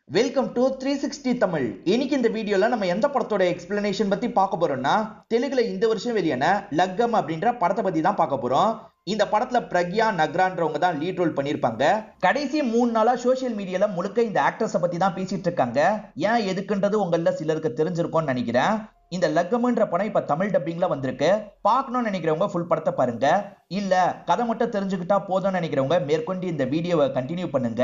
Welcome to 360 Tamil. இன்னைக்கு இந்த வீடியோல நம்ம எந்த படத்தோட எக்ஸ்பிளனேஷன் பத்தி பார்க்க போறோம்னா, தெலுங்குல இந்த வருஷம் வெளியான லக்கம் அப்படின்ற படத்தை பத்தி தான் பார்க்க போறோம். இந்த படத்துல பிரக்யா நக்ரான்றவங்க தான் லீட் ரோல் பண்ணிருப்பாங்க. கடைசி 3 நாளா சோசியல் மீடியால முழுக்க இந்த ஆக்ட்ரஸ பத்தி தான் பேசிட்டு இருக்காங்க. ஏன் எதுக்குன்றது உங்கள சிலருக்கு தெரிஞ்சிருக்கும்னு நினைக்கிறேன். இந்த லக்கம்ன்ற படம் இப்ப தமிழ் டப்பிங்ல வந்திருக்கு. பார்க்கணும்னு நினைக்கிறவங்க ஃபுல் படத்தை பாருங்க. இல்ல கதை மட்டும் தெரிஞ்சுக்கிட்டா போதும்னு நினைக்கிறவங்க மேற்கொண்டு இந்த வீடியோவை கண்டினியூ பண்ணுங்க.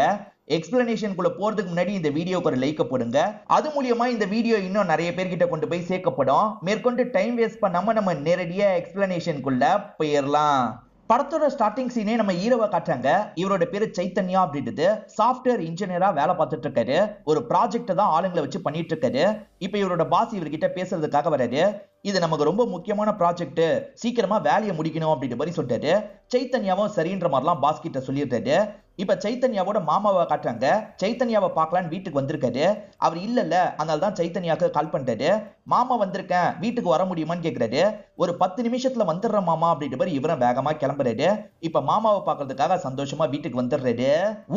எக்ஸ்பிளனேஷனுக்குள்ள போறதுக்கு முன்னாடி இந்த வீடியோக்கு ஒரு லைக் போடுங்க. அது மூலியமா இந்த வீடியோ இன்னும் நிறைய பேர்கிட்ட கொண்டு போய் சேர்க்கப்படும். மேற்கொண்டு டைம் வேஸ்ட் பண்ணாம நம்ம நேரடியா எக்ஸ்பிளனேஷனுக்குள்ள போயிடலாம். படத்தோட ஸ்டார்டிங் சீனே நம்ம ஹீரோவை காட்டுறாங்க. இவரோட பேரு சைத்தன்யா அப்படின்றது சாஃப்ட்வேர் இன்ஜினியரா வேலை பார்த்துட்டு இருக்காரு. ஒரு ப்ராஜெக்ட் தான் ஆளுங்களை வச்சு பண்ணிட்டு இருக்காரு. இப்ப இவரோட பாஸ் இவர்கிட்ட பேசுறதுக்காக வராரு. இது நமக்கு ரொம்ப முக்கியமான ப்ராஜெக்ட், சீக்கிரமா வேலையை முடிக்கணும் அப்படின்ற மாதிரி சொல்லிட்டாரு. சைத்தன்யாவும் சரின்ற மாதிரிலாம் பாஸ் கிட்ட சொல்லிடுறாரு. இப்ப சைத்தன்யாவோட மாமாவை காட்டுறாங்க. சைத்தன்யாவை பார்க்கலான்னு வீட்டுக்கு வந்திருக்காரு. அவர் இல்ல, அதனால தான் சைத்தன்யாவுக்கு கால் பண்றாரு. மாமா வந்திருக்கேன், வீட்டுக்கு வர முடியுமான்னு கேக்குறாரு. ஒரு 10 நிமிஷத்துல வந்துடுற மாமா அப்படின்ற மாதிரி இவரும் வேகமா கிளம்புறாரு. இப்ப மாமாவை பார்க்கறதுக்காக சந்தோஷமா வீட்டுக்கு வந்துடுறாரு.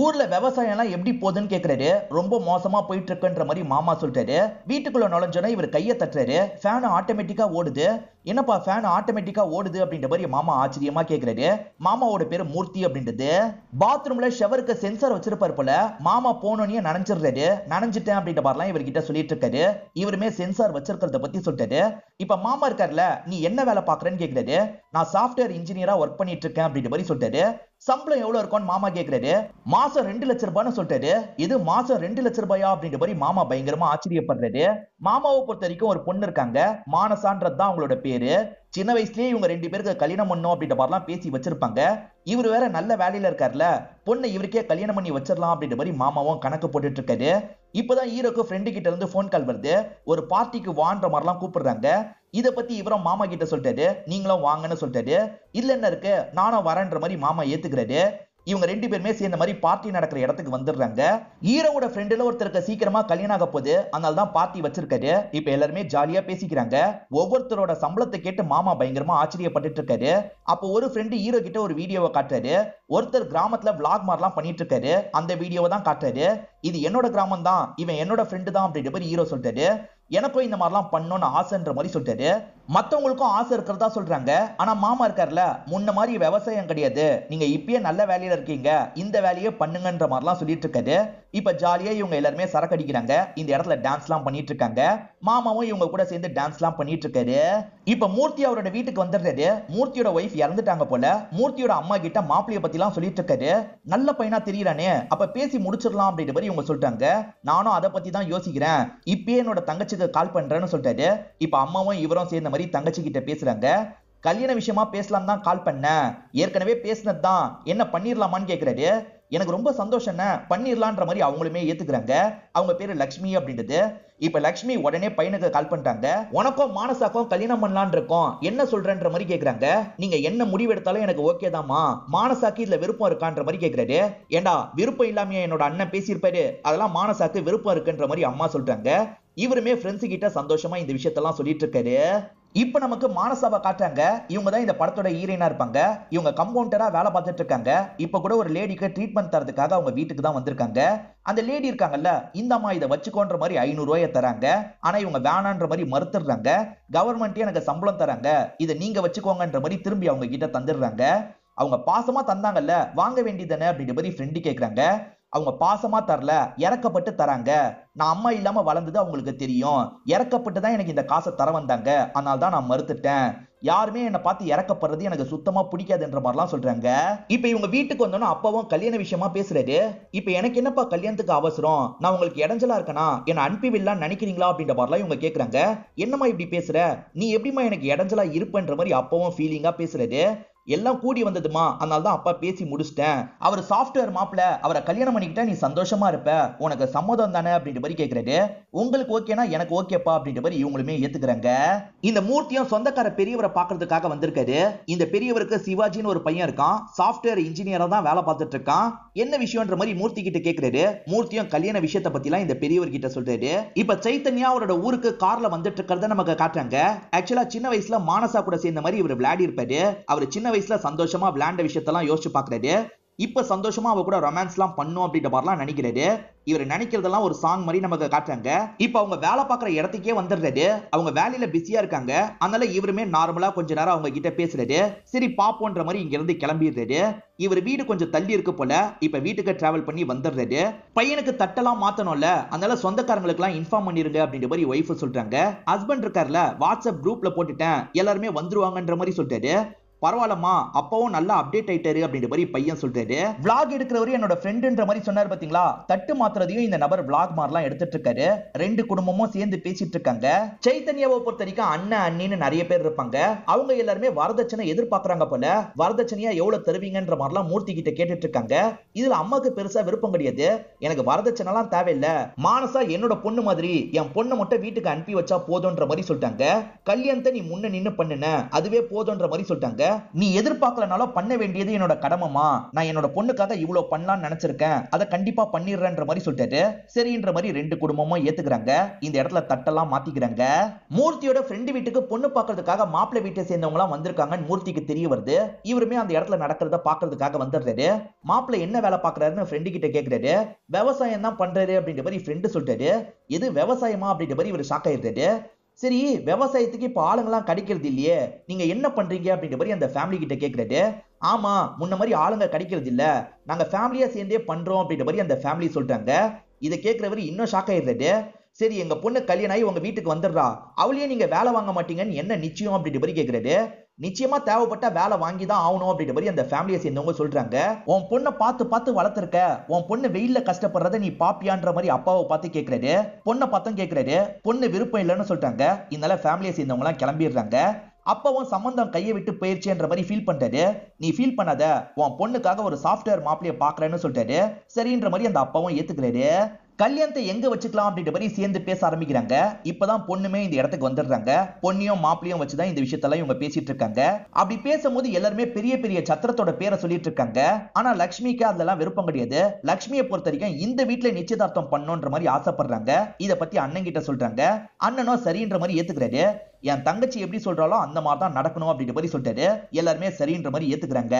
ஊர்ல விவசாயம் எல்லாம் எப்படி போகுதுன்னு கேக்குறாரு. ரொம்ப மோசமா போயிட்டு இருக்குன்ற மாதிரி மாமா சொல்றாரு. வீட்டுக்குள்ள நுழைஞ்சோன்னா இவர் கையை தட்டுறாரு. ஃபேன் ஆட்டோமேட்டிக்கா ஓடுது. என்னப்பா ஃபேன் ஆட்டோமேட்டிக்கா ஓடுது அப்படின்ற மாதிரி மாமா ஆச்சரியமா கேக்குறாரு. மாமாவோட பேரு மூர்த்தி அப்படின்றது. பாத்ரூம்ல ஷவருக்கு சென்சார் வச்சிருப்பாரு போல. மாமா போனோன்னே நனைஞ்சிடுறாரு. நனைஞ்சிட்டேன் அப்படின்ற மாதிரிலாம் இவர்கிட்ட சொல்லிட்டு இருக்காரு. இவருமே சென்சார் வச்சிருக்கிறத பத்தி சொல்லிட்டாரு. இப்ப மாமா இருக்காருல, நீ என்ன வேலை பாக்குறேன்னு கேக்குறாரு. நான் சாஃப்ட்வேர் இன்ஜினியரா ஒர்க் பண்ணிட்டு இருக்கேன் அப்படின்ற மாதிரி சொல்லிட்டாரு. சம்பளம் எவ்வளவு இருக்கும்னு மாமா கேக்குறாரு. மாசம் 2 லட்சம் ரூபான்னு சொல்லிட்டாரு. இது மாசம் 2 லட்சம் ரூபாயா அப்படின்ற மாதிரி மாமா பயங்கரமா ஆச்சரியப்படுறாரு. மாமாவை பொறுத்த வரைக்கும் ஒரு பொண்ணு இருக்காங்க, மானசான்றது தான் அவங்களோட பேரு. சின்ன வயசுலயே இவங்க 2 பேருக்கு கல்யாணம் பண்ணும் அப்படின்ற மாதிரிலாம் பேசி வச்சிருப்பாங்க. இவர் வேற நல்ல வேலையில இருக்காருல, பொண்ணை இவருக்கே கல்யாணம் பண்ணி வச்சிடலாம் அப்படின்ற மாதிரி மாமாவும் கணக்கு போட்டுட்டு இருக்காரு. இப்பதான் ஹீரோக்கு ஃப்ரெண்டு கிட்ட இருந்து போன் கால் வருது. ஒரு பார்ட்டிக்கு வான்ற மாதிரிலாம் கூப்பிடுறாங்க. இத பத்தி இவரும் மாமா கிட்ட சொல்லிட்டாரு. நீங்களும் வாங்கன்னு சொல்லிட்டாரு. இல்ல என்ன இருக்கு, நானும் வரேன்ற மாதிரி மாமா ஏத்துக்கிறாரு. இவங்க 2 பேருமே சேர்ந்த மாதிரி பார்ட்டி நடக்கிற இடத்துக்கு வந்துடுறாங்க. ஹீரோவோட ஃப்ரெண்டுல ஒருத்தருக்கு சீக்கிரமா கல்யாணம் ஆக போகுது, அதனால தான் பார்ட்டி வச்சிருக்காரு. இப்ப எல்லாருமே ஜாலியா பேசிக்கிறாங்க. ஒவ்வொருத்தரோட சம்பளத்தை கேட்டு மாமா பயங்கரமா ஆச்சரியப்பட்டு இருக்காரு. அப்போ ஒரு ஃப்ரெண்டு ஹீரோ கிட்ட ஒரு வீடியோவை காட்டுறாரு. ஒருத்தர் கிராமத்துல விளாக் மாதிரிலாம் பண்ணிட்டு இருக்காரு. அந்த வீடியோவை தான் காட்டுறாரு. இது என்னோட கிராமம் தான், இவன் என்னோட ஃப்ரெண்டு தான் அப்படின்ற மாதிரி ஹீரோ சொல்லிட்டாரு. எனக்கும் இந்த மாதிரிலாம் பண்ணணும்னு ஆசைன்ற மாதிரி சொல்லிட்டாரு. மத்தவங்களுக்கும் ஆசை இருக்கிறதா சொல்றாங்க. ஆனா மாமா இருக்காருல, முன்ன மாதிரி விவசாயம் கிடையாது, நீங்க இப்பயே நல்ல வேலையில இருக்கீங்க, இந்த வேலையை பண்ணுங்கன்ற மாதிரிலாம் சொல்லிட்டு இருக்காரு. இப்ப ஜாலியா இவங்க எல்லாருமே சரக்கு அடிக்கிறாங்க. இந்த இடத்துல டான்ஸ் எல்லாம் பண்ணிட்டு இருக்காங்க. மாமாவும் இவங்க கூட சேர்ந்து டான்ஸ் எல்லாம் பண்ணிட்டு இருக்காரு. இப்ப மூர்த்தி அவரோட வீட்டுக்கு வந்துடுறாரு. மூர்த்தியோட ஒய்ஃப் இறந்துட்டாங்க போல. மூர்த்தியோட அம்மா கிட்ட மாப்பிளைய பத்தி எல்லாம் சொல்லிட்டு இருக்காரு. நல்ல பையனா தெரியறானே, அப்ப பேசி முடிச்சிடலாம் அப்படின்ற மாதிரி இவங்க சொல்றாங்க. நானும் அதை பத்தி தான் யோசிக்கிறேன், இப்பயே என்னோட தங்கச்சிக்கு கால் பண்றேன்னு சொல்லிட்டாரு. இப்ப அம்மாவும் இவரும் சேர்ந்த மாதிரி தங்கச்சி கிட்ட பேசுறாங்க. கல்யாண விஷயமா பேசலாம் தான் கால் பண்ண, ஏற்கனவே பேசினது தான், என்ன பண்ணிரலாமான்னு கேக்குறாரு. எனக்கு ரொம்ப சந்தோஷம், பண்ணிரலான்ற மாதிரி அவங்களுமே ஏத்துக்கிறாங்க. அவங்க பேரு லக்ஷ்மி அப்படின்றது. இப்ப லக்ஷ்மி உடனே பையனுக்கு கால் பண்ணிட்டாங்க. உனக்கும் மானசாக்கும் கல்யாணம் பண்ணலான் இருக்கோம், என்ன சொல்றன்ற மாதிரி கேக்குறாங்க. நீங்க என்ன முடிவு எடுத்தாலும் எனக்கு ஓகே தாமா, மானசாக்கு இதுல விருப்பம் இருக்கான்ற மாதிரி கேக்குறாரு. ஏண்டா விருப்பம் இல்லாம என்னோட அண்ணன் பேசியிருப்பாரு, அதெல்லாம் மானசாக்கு விருப்பம் இருக்குன்ற மாதிரி அம்மா சொல்றாங்க. இவருமே ஃப்ரெண்ட்ஸ் கிட்ட சந்தோஷமா இந்த விஷயத்தெல்லாம் சொல்லிட்டு இருக்காரு. இப்ப நமக்கு மானசாவை காட்டுறாங்க. இவங்க தான் இந்த படத்தோட ஹீரோயினா இருப்பாங்க. இவங்க கம்பவுண்டரா வேலை பார்த்துட்டு இருக்காங்க. இப்ப கூட ஒரு லேடிக்கு ட்ரீட்மெண்ட் தரதுக்காக அவங்க வீட்டுக்கு தான் வந்திருக்காங்க. அந்த லேடி இருக்காங்கல்ல, இந்த அம்மா இதை வச்சுக்கோன்ற மாதிரி 500 ரூபாயை தராங்க. ஆனா இவங்க வேணான்ற மாதிரி மறுத்துடுறாங்க. கவர்மெண்ட் எனக்கு சம்பளம் தராங்க, இதை நீங்க வச்சுக்கோங்கன்ற மாதிரி திரும்பி அவங்க கிட்ட தந்துடுறாங்க. அவங்க பாசமா தந்தாங்கல்ல, வாங்க வேண்டியதானே அப்படின்ற மாதிரி ஃப்ரெண்டு கேக்குறாங்க. அவங்க பாசமா தரல, இறக்கப்பட்டு தராங்க. நான் அம்மா இல்லாம வளர்ந்தது அவங்களுக்கு தெரியும், இறக்கப்பட்டு தான் எனக்கு இந்த காசை தர வந்தாங்க, அதனால தான் நான் மறுத்துட்டேன். யாருமே என்னை பார்த்து இறக்கப்படுறது எனக்கு சுத்தமா பிடிக்காதுன்ற மாதிரிலாம் சொல்றாங்க. இப்ப இவங்க வீட்டுக்கு வந்தோன்னா அப்பாவும் கல்யாண விஷயமா பேசுறாரு. இப்ப எனக்கு என்னப்பா கல்யாணத்துக்கு அவசரம், நான் உங்களுக்கு இடைஞ்சலா இருக்கனா, என்ன அனுப்பிவிடலான்னு நினைக்கிறீங்களா அப்படின்ற மாதிரிலாம் இவங்க கேக்குறாங்க. என்னம்மா இப்படி பேசுற, நீ எப்படிமா எனக்கு இடைஞ்சலா இருப்பன்ற மாதிரி அப்பாவும் ஃபீலிங்கா பேசுறாரு. எல்லாம் கூடி வந்ததுமா, அதனால தான் அப்பா பேசி முடிச்சிட்டேன். அவர் சாஃப்ட்வேர் மாப்பிள, அவரை கல்யாணம் பண்ணிக்கிட்டா நீ சந்தோஷமா இருப்ப, உனக்கு சம்மதம் தானே அப்படின்ற மாதிரி கேக்குறாரு. உங்களுக்கு ஓகேனா எனக்கு ஓகேப்பா அப்படின்ற மாதிரி இவங்களுமே ஏத்துக்கிறாங்க. இந்த மூர்த்தியும் சொந்தக்கார பெரியவரை பாக்குறதுக்காக வந்திருக்காரு. இந்த பெரியவருக்கு சிவாஜின்னு ஒரு பையன் இருக்கான். சாஃப்ட்வேர் இன்ஜினியரா தான் வேலை பார்த்துட்டு இருக்கான். என்ன விஷயம்ன்ற மாதிரி மூர்த்தி கிட்ட கேக்குறாரு. மூர்த்தியும் கல்யாண விஷயத்தை பத்தி எல்லாம் இந்த பெரியவர் கிட்ட சொல்றாரு. இப்ப சைத்தன்யா அவரோட ஊருக்கு கார்ல வந்துட்டு இருக்கிறத நமக்கு காட்டுறாங்க. ஆக்சுவலா சின்ன வயசுல மானசா கூட சேர்ந்த மாதிரி இவர் விளையாடி இருப்பாரு. அவர் சின்ன வயசுல சந்தோஷமா விளையாண்ட விஷயத்தெல்லாம் யோசிச்சு பாக்குறாரு. இப்ப சந்தோஷமா அவ கூட ரொமான்ஸ்லாம் பண்ணும் அப்படின்ற மாதிரிலாம் நினைக்கிறாரு. இவர் நினைக்கிறதெல்லாம் ஒரு சாங் மாதிரி நமக்கு காட்டுறாங்க. இப்ப அவங்க வேலை பார்க்குற இடத்துக்கே வந்துடுறாரு. அவங்க வேலையில பிஸியா இருக்காங்க. அதனால இவருமே நார்மலா கொஞ்ச நேரம் அவங்க கிட்ட பேசுறாரு. சரி பாப்போன்ற மாதிரி இங்க இருந்து கிளம்பிடுறாரு. இவர் வீடு கொஞ்சம் தள்ளி இருக்கு போல. இப்ப வீட்டுக்கு டிராவல் பண்ணி வந்துடுறாரு. பையனுக்கு தட்டெல்லாம் மாத்தணும்ல, அதனால சொந்தக்காரங்களுக்கு எல்லாம் இன்ஃபார்ம் பண்ணிருங்க அப்படின்ற மாதிரி ஒய்ஃப் சொல்றாங்க. ஹஸ்பண்ட் இருக்காருல, வாட்ஸ்அப் குரூப்ல போட்டுட்டேன், எல்லாருமே வந்துருவாங்கன்ற மாதிரி சொல்றாரு. பரவாயில்லம்மா, அப்பவும் நல்லா அப்டேட் ஆயிட்டாரு அப்படின்ற மாதிரி பையன் சொல்றாரு. விளாக் எடுக்கிறவரு என்னோட ஃப்ரெண்டுன்ற மாதிரி சொன்னாரு பாத்தீங்களா, தட்டு மாத்துறதையும் இந்த நபர் விளாக் மாதிரிலாம் எடுத்துட்டு இருக்காரு. ரெண்டு குடும்பமும் சேர்ந்து பேசிட்டு இருக்காங்க. சைத்தன்யாவை பொறுத்த வரைக்கும் அண்ணன் அண்ணின்னு நிறைய பேர் இருப்பாங்க. அவங்க எல்லாருமே வரதட்சணை எதிர்பார்க்கறாங்க போல. வரதட்சணையா எவ்வளவு தருவீங்கன்ற மாதிரிலாம் மூர்த்தி கிட்ட கேட்டுட்டு இருக்காங்க. இதுல அம்மாக்கு பெருசா விருப்பம் கிடையாது. எனக்கு வரதட்சணை எல்லாம் தேவையில்ல, மானசா என்னோட பொண்ணு மாதிரி என் பொண்ணை மட்டும் வீட்டுக்கு அனுப்பி வச்சா போதும்ன்ற மாதிரி சொல்லிட்டாங்க. கல்யாணத்தை நீ முன்ன நின்னு பண்ணுன, அதுவே போதும்ன்ற மாதிரி சொல்லிட்டாங்க. நீ எதிர்பார்க்கலனாலும் பண்ண வேண்டியது என்னோட கடமைமா, நான் என்னோட பொண்ணுக்காக இவ்வளவு பண்ணலாம்னு நினைச்சிருக்கேன், அதை கண்டிப்பா பண்ணிடுறேன்ற மாதிரி சொல்லிட்டாரு. சரின்ற மாதிரி ரெண்டு குடும்பமும் ஏத்துக்கிறாங்க. இந்த இடத்துல தட்டெல்லாம் மாத்திக்கிறாங்க. மூர்த்தியோட ஃப்ரெண்டு வீட்டுக்கு பொண்ணு பார்க்கறதுக்காக மாப்பிள்ளை வீட்டை சேர்ந்தவங்க எல்லாம் வந்திருக்காங்கன்னு மூர்த்திக்கு தெரிய வருது. இவருமே அந்த இடத்துல நடக்கிறத பாக்குறதுக்காக வந்துடுறாரு. மாப்பிள்ளை என்ன வேலை பாக்குறாருன்னு ஃப்ரெண்டு கிட்ட கேக்குறாரு. விவசாயம் தான் பண்றாரு அப்படின்ற மாதிரி ஃப்ரெண்டு சொல்லிட்டாரு. எது விவசாயமா அப்படின்ற மாதிரி இவர் ஷாக் ஆயிடுறாரு. சரி, விவசாயத்துக்கு இப்ப ஆளுங்கெல்லாம் கிடைக்கிறது இல்லையே, நீங்க என்ன பண்றீங்க அப்படின்ற மாதிரி அந்த ஃபேமிலி கிட்ட கேக்குறாரு. ஆமா, முன்ன மாதிரி ஆளுங்க கிடைக்கிறது இல்ல, நாங்க ஃபேமிலியா சேர்ந்தே பண்றோம் அப்படின்ற மாதிரி அந்த ஃபேமிலி சொல்றாங்க. இதை கேட்கிறவர் இன்னும் ஷாக் ஆயிடுறாரு. சரி, எங்க பொண்ணு கல்யாணம் ஆகி உங்க வீட்டுக்கு வந்துடுறா, அவளையே நீங்க வேலை வாங்க மாட்டீங்கன்னு என்ன நிச்சயம் அப்படின்ற மாதிரி கேக்குறாரு. நிச்சயமா தேவைப்பட்ட வேலை வாங்கி தான் ஆகணும் அப்படின்ற மாதிரி அந்த ஃபேமிலியை சேர்ந்தவங்க சொல்றாங்க. உன் பொண்ணை பார்த்து பார்த்து வளர்த்திருக்க, உன் பொண்ணு வெயில்ல கஷ்டப்படுறத நீ பாப்பியான்ற மாதிரி அப்பாவை பார்த்து கேட்கிறாரு. பொண்ணை பார்த்தும் கேட்கிறாரு. பொண்ணு விருப்பம் இல்லைன்னு சொல்றாங்க. இதனால ஃபேமிலியை சேர்ந்தவங்க எல்லாம் கிளம்பிடுறாங்க. அப்பவும் சம்பந்தம் கையை விட்டு போயிருச்சுன்ற மாதிரி ஃபீல் பண்றாரு. நீ ஃபீல் பண்ணாத, உன் பொண்ணுக்காக ஒரு சாஃப்ட்வேர் மாப்பிளைய பாக்குறேன்னு சொல்லிட்டாரு. சரின்ற மாதிரி அந்த அப்பாவும் ஏத்துக்கிறாரு. கல்யாணத்தை எங்க வச்சுக்கலாம் அப்படின்ற மாதிரி சேர்ந்து பேச ஆரம்பிக்கிறாங்க. இப்பதான் பொண்ணுமே இந்த இடத்துக்கு வந்துடுறாங்க. பொண்ணையும் மாப்பிளையும் வச்சுதான் இந்த விஷயத்தெல்லாம் இவங்க பேசிட்டு இருக்காங்க. அப்படி பேசும்போது எல்லாருமே பெரிய பெரிய சத்திரத்தோட பேரை சொல்லிட்டு இருக்காங்க. ஆனா லட்சுமிக்கு அதெல்லாம் விருப்பம் கிடையாது. லட்சுமியை பொறுத்த வரைக்கும் இந்த வீட்டுல நிச்சயதார்த்தம் பண்ணணும்ன்ற மாதிரி ஆசைப்படுறாங்க. இத பத்தி அண்ணன் கிட்ட சொல்றாங்க. அண்ணனும் சரின்ற மாதிரி ஏத்துக்கிறாரு. என் தங்கச்சி எப்படி சொல்றாலோ அந்த மாதிரி தான் நடக்கணும் அப்படின்ற மாதிரி சொல்லிட்டாரு. எல்லாருமே சரின்ற மாதிரி ஏத்துக்கிறாங்க.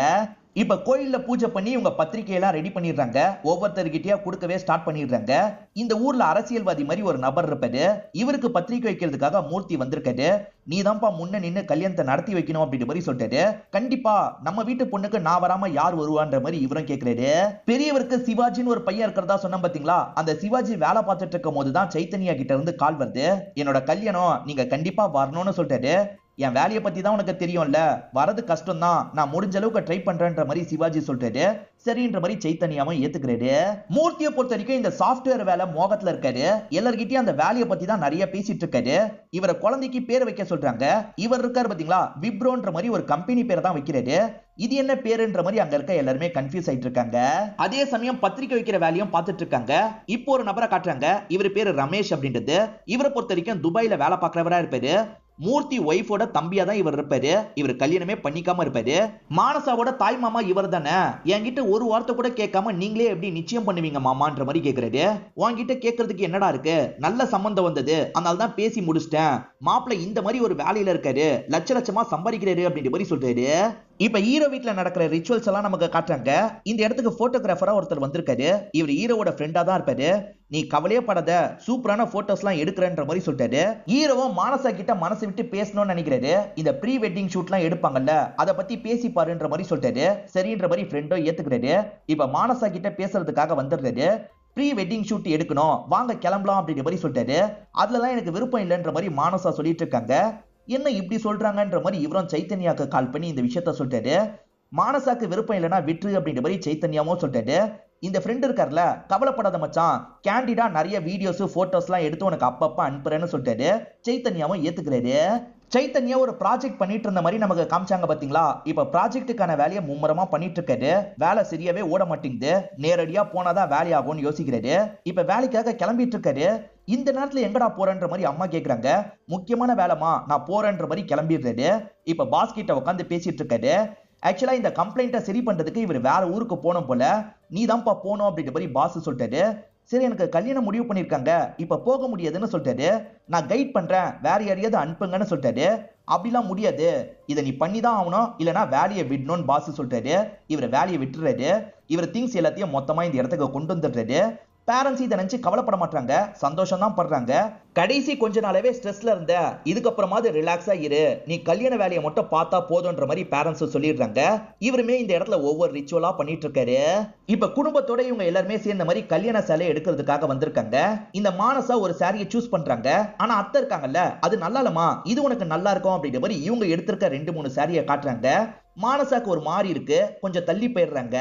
இப்ப கோயில்ல பூஜை பண்ணி இவங்க பத்திரிகை எல்லாம் ரெடி பண்ணிடுறாங்க. ஒவ்வொருத்தர்கிட்டயா கொடுக்கவே ஸ்டார்ட் பண்ணிடுறாங்க. இந்த ஊர்ல அரசியல்வாதி மாதிரி ஒரு நபர் இருப்பாரு. இவருக்கு பத்திரிகை வைக்கிறதுக்காக மூர்த்தி வந்திருக்காரு. நீ தான்ப்பா முன்ன நின்னு கல்யாணத்தை நடத்தி வைக்கணும் அப்படின்ற மாதிரி சொல்லிட்டாரு. கண்டிப்பா நம்ம வீட்டு பொண்ணுக்கு நான் வராம யார் வருவான்ற மாதிரி இவரும் கேட்கிறாரு. பெரியவருக்கு சிவாஜின்னு ஒரு பையன் இருக்கிறதா சொன்ன பாத்தீங்களா, அந்த சிவாஜி வேலை பார்த்துட்டு இருக்கும் போதுதான் சைத்தன்யா கிட்ட இருந்து கால் வருது. என்னோட கல்யாணம் நீங்க கண்டிப்பா வரணும்னு சொல்லிட்டாரு. என் வேலையை பத்தி தான் உனக்கு தெரியும்ல, வரது கஷ்டம் தான், நான் முடிஞ்ச அளவுக்கு ட்ரை பண்றேன்ற மாதிரி சிவாஜி சொல்றாரு. சரின்ற மாதிரி சைத்தன்யாவும் ஏத்துக்கிறாரு. மூர்த்தியை பொறுத்த வரைக்கும் இந்த சாஃப்ட்வேர் வேலை மோகத்துல இருக்காரு. எல்லார்கிட்டயும் அந்த வேலையை பத்தி தான் நிறைய பேசிட்டு இருக்காரு. இவரை குழந்தைக்கு பேர் வைக்க சொல்றாங்க. இவர் இருக்காரு பாத்தீங்களா, விப்ரோன்ற மாதிரி ஒரு கம்பெனி பேரை தான் வைக்கிறாரு. இது என்ன பேருன்ற மாதிரி அங்க இருக்க எல்லாருமே கன்ஃபியூஸ் ஆயிட்டு இருக்காங்க. அதே சமயம் பத்திரிக்கை வைக்கிற வேலையும் பார்த்துட்டு இருக்காங்க. இப்போ ஒரு நபரை காட்டுறாங்க. இவர் பேரு ரமேஷ் அப்படின்றது. இவரை பொறுத்த வரைக்கும் துபாயில வேலை பார்க்கிறவரா இருப்பாரு. மூர்த்தி ஒய்ஃபோட தம்பியா தான் இவர் இருப்பாரு. இவர் கல்யாணமே பண்ணிக்காம இருப்பாரு. மானசாவோட தாய் மாமா இவர் தானே. என்கிட்ட ஒரு வார்த்தை கூட கேட்காம நீங்களே எப்படி நிச்சயம் பண்ணுவீங்க மாமான்ற மாதிரி கேட்கிறாரு. உன்கிட்ட கேட்கறதுக்கு என்னடா இருக்கு, நல்ல சம்பந்தம் வந்தது, அதனால தான் பேசி முடிச்சிட்டேன். மாப்பிள்ளை இந்த மாதிரி ஒரு வேலையில இருக்காரு, லட்ச லட்சமா சம்பாதிக்கிறாரு அப்படின்ற மாதிரி சொல்றாரு. இப்ப ஹீரோ வீட்டுல நடக்கிற ரிச்சுவல்ஸ் எல்லாம் நமக்கு காட்டுறாங்க. இந்த இடத்துக்கு போட்டோகிராஃபரா ஒருத்தர் வந்திருக்காரு. இவர் ஹீரோவோட ஃப்ரெண்டா தான் இருப்பாரு. நீ கவலையே படாத, சூப்பரான போட்டோஸ் எல்லாம் எடுக்கிறன்ற மாதிரி சொல்லிட்டாரு. ஹீரோவும் மானசா கிட்ட மனசு விட்டு பேசணும்னு நினைக்கிறாரு. இந்த ப்ரீ வெட்டிங் ஷூட் எல்லாம் எடுப்பாங்கல்ல, அதை பத்தி பேசி பாருன்ற மாதிரி சொல்லிட்டாரு. சரின்ற மாதிரி ஃப்ரெண்டோ ஏத்துக்கிறாரு. இப்ப மானசா கிட்ட பேசுறதுக்காக வந்துடுறாரு. ப்ரீ வெட்டிங் ஷூட் எடுக்கணும், வாங்க கிளம்பலாம் அப்படின்ற மாதிரி சொல்லிட்டாரு. அதுலதான் எனக்கு விருப்பம் இல்லைன்ற மாதிரி மானசா சொல்லிட்டு இருக்காங்க. என்ன இப்படி சொல்றாங்கன்ற மாதிரி இவரும் சைத்தன்யாக்கு கால் பண்ணி இந்த விஷயத்த சொல்லிட்டாரு. மானசாக்கு விருப்பம் இல்லைன்னா விட்டுரு அப்படின்ற மாதிரி சைத்தன்யாவும் சொல்லிட்டாரு. இந்த ஃப்ரெண்ட் இருக்கார்ல, கவலைப்படாத மச்சான், கேண்டிடா நிறைய வீடியோஸ் போட்டோஸ் எல்லாம் எடுத்து உனக்கு அப்பப்ப அனுப்புறேன்னு சொல்லிட்டாரு. சைத்தன்யாவும் ஏத்துக்கிறாரு. சைத்தன்யா ஒரு ப்ராஜெக்ட் பண்ணிட்டு இருந்த மாதிரி நமக்கு காமிச்சாங்க பாத்தீங்களா. இப்ப ப்ராஜெக்டுக்கான வேலையை மும்முரமா பண்ணிட்டு இருக்காரு. வேலை சரியாவே ஓட மாட்டேங்குது. நேரடியா போனாதான் வேலையாகும்னு யோசிக்கிறாரு. இப்ப வேலைக்காக கிளம்பிட்டு இருக்காரு. இந்த நேரத்துல எங்கடா போறன்ற மாதிரி அம்மா கேக்குறாங்க. முக்கியமான வேலைமா, நான் போறேன்ற மாதிரி கிளம்பிடுறாரு. இப்ப பாஸ் கிட்ட உட்காந்து பேசிட்டு இருக்காரு. ஆக்சுவலா இந்த கம்ப்ளைண்ட்டை சரி பண்றதுக்கு இவர் வேற ஊருக்கு போனோம் போல, நீ தான்ப்பா போனோம் அப்படின்ற மாதிரி பாஸ் சொல்லிட்டாரு. சரி, எனக்கு கல்யாணம் முடிவு பண்ணிருக்காங்க, இப்ப போக முடியாதுன்னு சொல்லிட்டாரு. நான் கைட் பண்றேன், வேற யாரையாவது அனுப்புங்கன்னு சொல்லிட்டாரு. அப்படிலாம் முடியாது, இதை நீ பண்ணிதான் ஆகணும், இல்லைன்னா வேலையை விடணும்னு பாஸ் சொல்லிட்டாரு. இவர் வேலையை விட்டுறாரு. இவர் திங்ஸ் எல்லாத்தையும் மொத்தமா இந்த இடத்துக்கு கொண்டு வந்துடுறாரு. பேரண்ட்ஸ் இதை நினைச்சு கவலைப்பட மாட்டாங்க, சந்தோஷம் தான் படுறாங்க. கடைசி கொஞ்ச நாளாவே ஸ்ட்ரெஸ்ல இருந்த, இதுக்கப்புறமாவது ரிலாக்ஸா இரு, நீ கல்யாண வேலையை மட்டும் பார்த்தா போதுன்ற மாதிரி பேரண்ட்ஸ் சொல்லிடுறாங்க. இவருமே இந்த இடத்துல ஒவ்வொரு ரிச்சுவலா பண்ணிட்டு இருக்காரு. இப்ப குடும்பத்தோட இவங்க எல்லாருமே சேர்ந்த மாதிரி கல்யாண சேலை எடுக்கிறதுக்காக வந்திருக்காங்க. இந்த மானசா ஒரு சாரியை சூஸ் பண்றாங்க. ஆனா அத்தை இருக்காங்கல்ல, அது நல்லா இல்லமா, இது உனக்கு நல்லா இருக்கும் அப்படின்ற மாதிரி இவங்க எடுத்திருக்க 2-3 சாரியை காட்டுறாங்க. மானசாக்கு ஒரு மாதிரி இருக்கு, கொஞ்சம் தள்ளி போயிடுறாங்க.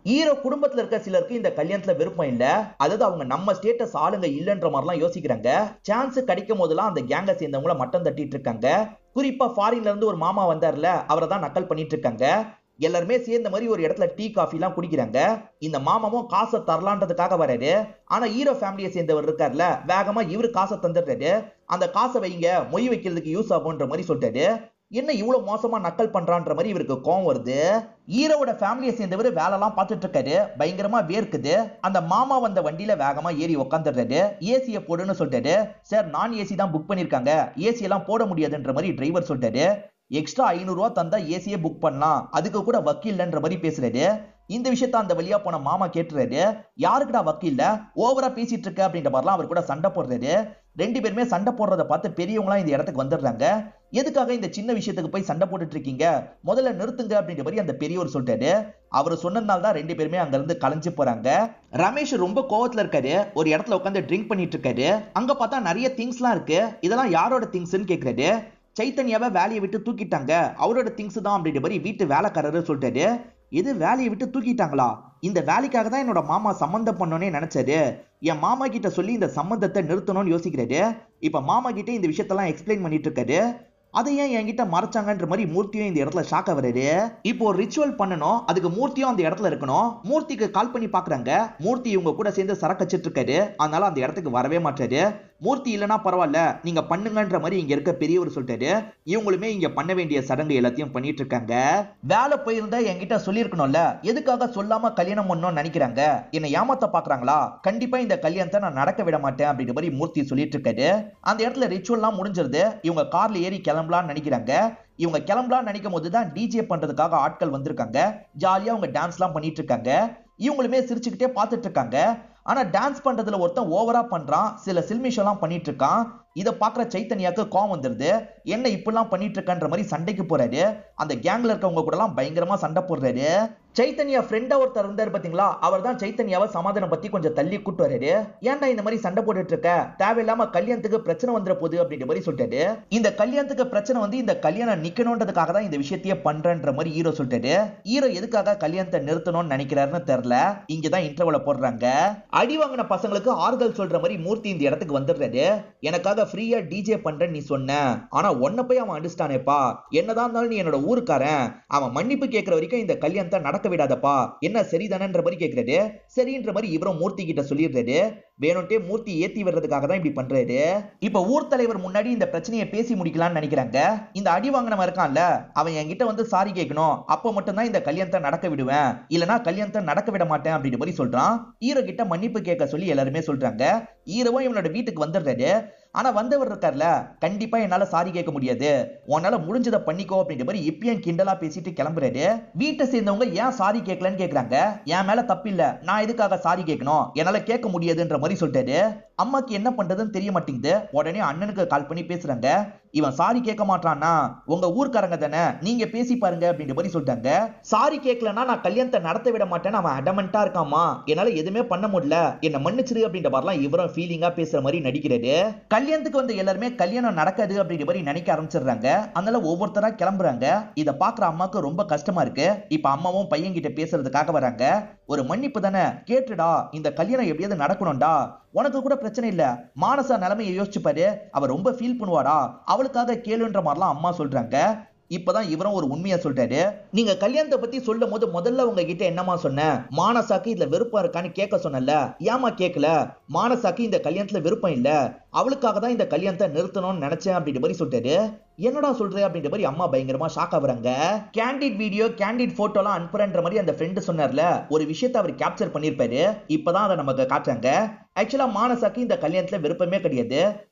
ஹீரோ குடும்பத்துல இருக்க சிலருக்கு இந்த கல்யாணத்துல விருப்பம் இல்ல, அதாவது அவங்க நம்ம ஸ்டேட்டஸ் ஆளுங்க இல்லன்ற மாதிரிலாம் யோசிக்கிறாங்க. சான்ஸ் கிடைக்கும் போதெல்லாம் அந்த கேங்க சேர்ந்தவங்கள மட்டம் தட்டிட்டு இருக்காங்க. குறிப்பா ஃபாரின்ல இருந்து ஒரு மாமா வந்தார்ல, அவரை தான் நக்கல் பண்ணிட்டு இருக்காங்க. எல்லாருமே சேர்ந்த மாதிரி ஒரு இடத்துல டீ காஃபி எல்லாம் குடிக்கிறாங்க. இந்த மாமாவும் காசை தரலான்றதுக்காக வராரு. ஆனா ஹீரோ ஃபேமிலியை சேர்ந்தவர் இருக்காருல, வேகமா இவரு காசை தந்துடுறாரு. அந்த காசை வைங்க, மொய் வைக்கிறதுக்கு யூஸ் ஆகும்ன்ற மாதிரி சொல்லிட்டாரு. என்ன இவ்வளவு மோசமா நக்கல் பண்றான்ற மாதிரி இவருக்கு கோவம் வருது. ஹீரோவோட ஃபேமிலியை சேர்ந்தவர் வேலைலாம் பார்த்துட்டு இருக்காரு. பயங்கரமா வேர்க்குது. அந்த மாமா வந்த வண்டியில வேகமா ஏறி உட்காந்துடுறாரு. ஏசியை போடுன்னு சொல்லிட்டாரு. சார் நான் ஏசி தான் புக் பண்ணிருக்காங்க, ஏசி எல்லாம் போட முடியாதுன்ற மாதிரி டிரைவர் சொல்லிட்டாரு. எக்ஸ்ட்ரா 500 ரூபாய் தந்தா ஏசியே புக் பண்ணலாம், அதுக்கு கூட வக்கீல்ன்ற மாதிரி பேசுறாரு. இந்த விஷயத்த அந்த வழியா போன மாமா கேட்டுறாரு. யாருக்குடா வக்கீல்ல, ஓவரா பேசிட்டு இருக்க அப்படின்ற மாதிரிலாம் அவர் கூட சண்டை போடுறாரு. 2 பேருமே சண்டை போடுறத பார்த்து பெரியவங்களா இந்த இடத்துக்கு வந்துடுறாங்க. எதுக்காக இந்த சின்ன விஷயத்துக்கு போய் சண்டை போட்டுட்டு இருக்கீங்க, முதல்ல நிறுத்துங்க அப்படின்ற மாதிரி அந்த பெரியவர் சொல்லிட்டாரு. அவர் சொன்னதுனால தான் 2 பேருமே அங்க இருந்து கலைஞ்சு போறாங்க. ரமேஷ் ரொம்ப கோவத்துல இருக்காரு. ஒரு இடத்துல உட்காந்து ட்ரிங்க் பண்ணிட்டு இருக்காரு. அங்க பார்த்தா நிறைய திங்ஸ்லாம் இருக்கு. இதெல்லாம் யாரோட திங்ஸ்ன்னு கேக்குறாரு. சைத்தன்யாவை வேலையை விட்டு தூக்கிட்டாங்க, அவரோட திங்ஸ் தான் அப்படின்ற மாதிரி வீட்டு வேலைக்காரரு சொல்லிட்டாரு. இது வேலையை விட்டு தூக்கிட்டாங்களா, இந்த வேலைக்காக தான் என்னோட மாமா சம்பந்தம் பண்ணோன்னே நினைச்சாரு. என் மாமா கிட்ட சொல்லி இந்த சம்பந்தத்தை நிறுத்தணும்னு யோசிக்கிறாரு. இப்ப மாமா கிட்ட இந்த விஷயத்தெல்லாம் எக்ஸ்பிளைன் பண்ணிட்டு இருக்காரு. அதை ஏன் என்கிட்ட மறைச்சாங்கன்ற மாதிரி மூர்த்தியும் இந்த இடத்துல ஷாக் ஆகுறாரு. இப்போ ஒரு ரிச்சுவல் பண்ணணும், அதுக்கு மூர்த்தியும் அந்த இடத்துல இருக்கணும். மூர்த்திக்கு கால் பண்ணி பாக்குறாங்க. மூர்த்தி இவங்க கூட சேர்ந்து சரக்கு வச்சிட்டு இருக்காரு, அதனால அந்த இடத்துக்கு வரவே மாட்டாரு. மூர்த்தி இல்லனா பரவாயில்ல, நீங்க பண்ணுங்கன்ற மாதிரி இங்க இருக்க பெரியவர் சொல்லிட்டாரு. இவங்களுமே இங்க பண்ண வேண்டிய சடங்கு எல்லாத்தையும் பண்ணிட்டு இருக்காங்க. வேலை போயிருந்தா என்கிட்ட சொல்லிருக்கணும்ல, எதுக்காக சொல்லாம கல்யாணம் பண்ணணும்னு நினைக்கிறாங்க, என்ன ஏமாத்த பாக்குறாங்களா, கண்டிப்பா இந்த கல்யாணத்தை நான் நடக்க விட மாட்டேன் அப்படின்ற மாதிரி மூர்த்தி சொல்லிட்டு இருக்காரு. அந்த இடத்துல ரிச்சுவல்லாம் முடிஞ்சிருது. இவங்க கார்ல ஏறி கிளம்பலாம்னு நினைக்கிறாங்க. இவங்க கிளம்பலாம்னு நினைக்கும் போதுதான் டிஜே பண்றதுக்காக ஆட்கள் வந்திருக்காங்க. ஜாலியா அவங்க டான்ஸ் எல்லாம் பண்ணிட்டு இருக்காங்க. இவங்களுமே சிரிச்சுக்கிட்டே பார்த்துட்டு இருக்காங்க. ஆனா டான்ஸ் பண்றதுல ஒருத்தன் ஓவரா பண்றான், சில சில்மிஷம் எல்லாம் பண்ணிட்டு இருக்கான். இதை பாக்குற சைத்தன்யாக்கு கோவம் வந்துருது. என்ன இப்பெல்லாம் பண்ணிட்டு இருக்கன்ற மாதிரி சண்டைக்கு போறாரு. அந்த கேங்ல இருக்கவங்க கூட எல்லாம் பயங்கரமா சண்டை போடுறாரு. சைத்தன்யா ஃப்ரெண்டா ஒருத்தர் இருந்தாரு பாத்தீங்களா, அவர் தான் சைத்தன்யாவை சமாதானம் பத்தி கொஞ்சம் தள்ளி கூட்டு வராரு. ஏன்டா இந்த மாதிரி சண்டை போட்டுட்டு இருக்க, தேவையில்லாம கல்யாணத்துக்கு பிரச்சனை வந்துட போகுது அப்படின்ற மாதிரி சொல்லிட்டாரு. இந்த கல்யாணத்துக்கு பிரச்சனை வந்து இந்த கல்யாணம் நிக்கணும்ன்றதுக்காக தான் இந்த விஷயத்தையே பண்றன்ற மாதிரி ஹீரோ சொல்லிட்டாரு. ஹீரோ எதுக்காக கல்யாணத்தை நிறுத்தணும்னு நினைக்கிறாருன்னு தெரியல. இங்கதான் இன்டர்வல போடுறாங்க. அடி வாங்கின பசங்களுக்கு ஆறுதல் சொல்ற மாதிரி மூர்த்தி இந்த இடத்துக்கு வந்துடுறாரு. எனக்காக ஃப்ரீயா டிஜே பண்றேன்னு நீ சொன்ன, ஆனா உன்ன போய் அவன் அடிச்சிட்டானேப்பா, என்னதான் இருந்தாலும் நீ என்னோட ஊருக்காரன், அவன் மன்னிப்பு கேட்கிற வரைக்கும் இந்த கல்யாணத்தை நடக்க விடாதப்பா, என்ன சரிதானன்ற மாதிரி கேட்கிறாரு. சரின்ற மாதிரி இவரும் மூர்த்தி கிட்ட சொல்லிடுறாரு. வேணும்ட்டே மூர்த்தி ஏத்தி வர்றதுக்காக தான் இப்படி பண்றாரு. இப்ப ஊர் தலைவர் முன்னாடி இந்த பிரச்சனையை பேசி முடிக்கலாம்னு நினைக்கிறாங்க. இந்த அடி வாங்கினவன் இருக்கான்ல, அவன் என்கிட்ட வந்து சாரி கேட்கணும், அப்ப மட்டும் தான் இந்த கல்யாணத்தை நடக்க விடுவேன், இல்லனா கல்யாணத்தை நடக்க விட மாட்டேன் அப்படின்ற மாதிரி சொல்றான். ஹீரோ கிட்ட மன்னிப்பு கேட்க சொல்லி எல்லாருமே சொல்றாங்க. ஹீரோவும் இவனோட வீட்டுக்கு வந்துடுறாரு. ஆனா வந்தவர் இருக்கார்ல, கண்டிப்பா என்னால சாரி கேட்க முடியாது, உன்னால முடிஞ்சதை பண்ணிக்கோ அப்படின்ற மாதிரி இப்பயும் கிண்டலா பேசிட்டு கிளம்புறாரு. வீட்டை சேர்ந்தவங்க ஏன் சாரி கேட்கலன்னு கேக்குறாங்க. என் மேல தப்பு இல்ல, நான் எதுக்காக சாரி கேட்கணும், என்னால கேட்க முடியாதுன்ற மாதிரி சொல்லிட்டாரு. அம்மாக்கு என்ன பண்றதுன்னு தெரிய மாட்டேங்குது. உடனே அண்ணனுக்கு கால் பண்ணி பேசுறாங்க. இவன் சாரி கேட்க மாட்டான்னா உங்க ஊர்க்காரங்க தானே, நீங்க பேசி பாருங்க அப்படின்ற மாதிரி சொல்லிட்டாங்க. சாரி கேட்கலன்னா நான் கல்யாணத்தை நடத்த விட மாட்டேன்னு அவன் அடமெண்டா இருக்காமா, என்னால எதுவுமே பண்ண முடியல, என்ன மன்னிச்சிரு அப்படின்ற மாதிரிலாம் இவரும் ஃபீலிங்கா பேசுற மாதிரி நடிக்கிறாரு. கல்யாணத்துக்கு வந்து எல்லாருமே கல்யாணம் நடக்காது அப்படின்ற மாதிரி நினைக்க ஆரம்பிச்சிடுறாங்க. அதனால ஒவ்வொருத்தரா கிளம்புறாங்க. இத பாக்குற அம்மாக்கு ரொம்ப கஷ்டமா இருக்கு. இப்ப அம்மாவும் பையன் கிட்ட பேசுறதுக்காக வராங்க. ஒரு மன்னிப்பு தானே கேட்டுடா, இந்த கல்யாணம் எப்படியாவது நடக்கணும்டா, உனக்கு கூட பிரச்சனை இல்ல, மானசா நிலைமையை யோசிச்சு பாரு, அவ ரொம்ப ஃபீல் பண்ணுவாடா, அவளுக்காக கேளுன்ற மாதிரிலாம் அம்மா சொல்றாங்க. இப்பதான் இவரும் ஒரு உண்மையா சொல்றாரு. நீங்க கல்யாணத்தை பத்தி சொல்லும் போது முதல்ல உங்ககிட்ட என்னமா சொன்ன, மானசாக்கு இதுல விருப்பம் இருக்கான்னு கேட்க சொன்னல, ஏமா கேட்கல, மானசாக்கு இந்த கல்யாணத்துல விருப்பம் இல்ல, அவளுக்காக தான் இந்த கல்யாணத்தை நிறுத்தணும்னு நினைச்சேன் அப்படின்ற மாதிரி சொல்றாரு. என்னடா சொல்ற அப்படின்ற மாதிரி அம்மா பயங்கரமா ஷாக் ஆகுறாங்க. கேண்டிட் வீடியோ கேண்டிட் போட்டோ எல்லாம் அனுப்புறன்ற மாதிரி அந்த ஃப்ரெண்ட் சொன்னார்ல, ஒரு விஷயத்தை அவர் கேப்சர் பண்ணிருப்பாரு. இப்பதான் அதை நமக்கு காட்டுறாங்க. ஆக்சுவலா மானசாக்கு இந்த கல்யாணத்துல விருப்பமே கிடையாது.